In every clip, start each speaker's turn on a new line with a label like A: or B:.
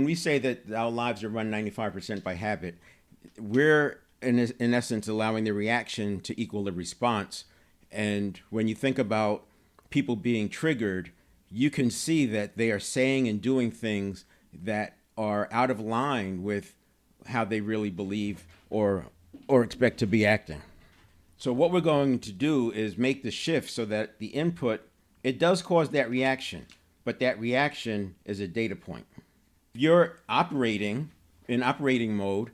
A: when we say that our lives are run 95% by habit, we're in essence allowing the reaction to equal the response. And when you think about people being triggered, you can see that they are saying and doing things that are out of line with how they really believe or expect to be acting. So what we're going to do is make the shift so that the input, it does cause that reaction, but that reaction is a data point. If you're operating in operating mode,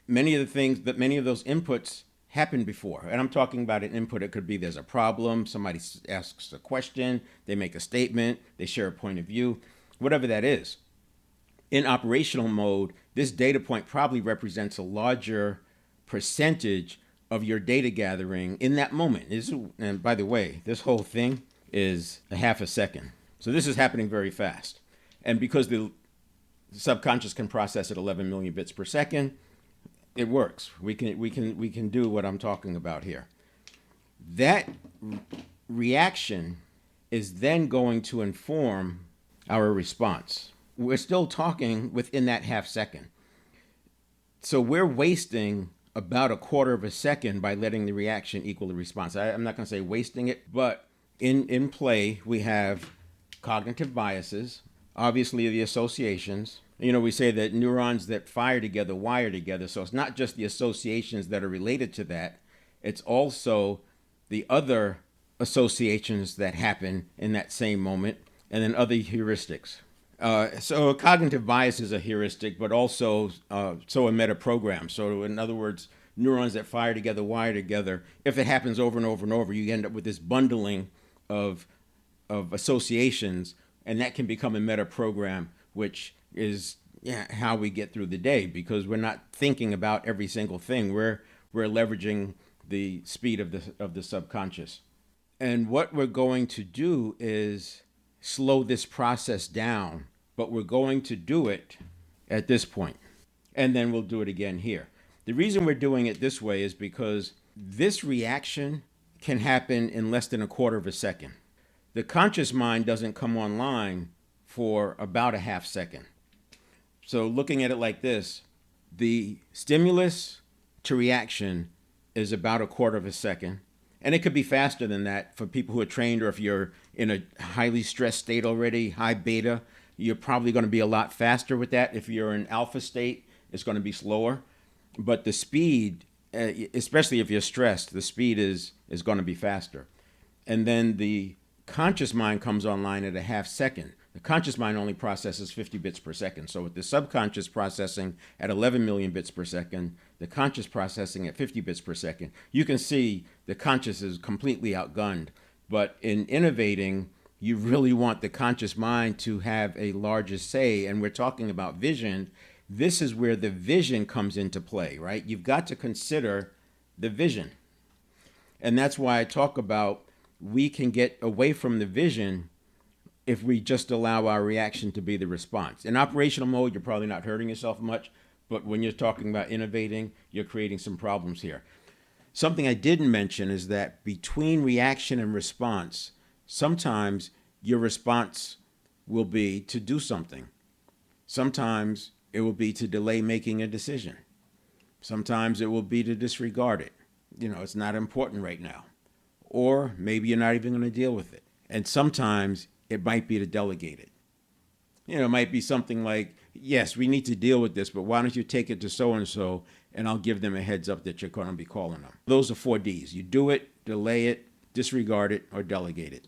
A: many of those inputs happened before. And I'm talking about an input. It could be there's a problem, somebody asks a question, they make a statement, they share a point of view, whatever that is. In operational mode, this data point probably represents a larger percentage of your data gathering in that moment. And by the way, this whole thing is a half a second. So this is happening very fast. And because the subconscious can process at 11 million bits per second, it works. We can do what I'm talking about here. That reaction is then going to inform our response. We're still talking within that half second. So we're wasting about a quarter of a second by letting the reaction equal the response. I'm not going to say wasting it, but in play, we have cognitive biases, obviously the associations. We say that neurons that fire together wire together. So it's not just the associations that are related to that. It's also the other associations that happen in that same moment, and then other heuristics. So cognitive bias is a heuristic, but also so a meta program. So in other words, neurons that fire together wire together. If it happens over and over and over, you end up with this bundling of associations, and that can become a meta program, which is how we get through the day, because we're not thinking about every single thing. We're leveraging the speed of the subconscious. And what we're going to do is slow this process down, but we're going to do it at this point, and then we'll do it again here. The reason we're doing it this way is because this reaction can happen in less than a quarter of a second. The conscious mind doesn't come online for about a half second. So looking at it like this, the stimulus to reaction is about a quarter of a second. And it could be faster than that for people who are trained, or if you're in a highly stressed state already, high beta, you're probably going to be a lot faster with that. If you're in alpha state, it's going to be slower. But the speed, especially if you're stressed, the speed is going to be faster. And then the conscious mind comes online at a half second. The conscious mind only processes 50 bits per second. So with the subconscious processing at 11 million bits per second, the conscious processing at 50 bits per second, you can see the conscious is completely outgunned. But in innovating, you really want the conscious mind to have a larger say. And we're talking about vision. This is where the vision comes into play, right? You've got to consider the vision. And that's why I talk about we can get away from the vision if we just allow our reaction to be the response. In operational mode, you're probably not hurting yourself much, but when you're talking about innovating, you're creating some problems here. Something I didn't mention is that between reaction and response, sometimes your response will be to do something. Sometimes it will be to delay making a decision. Sometimes it will be to disregard it. It's not important right now. Or maybe you're not even going to deal with it. And sometimes it might be to delegate it. It might be something like, yes, we need to deal with this, but why don't you take it to so-and-so, and I'll give them a heads up that you're going to be calling them. Those are 4 Ds. You do it, delay it, disregard it, or delegate it.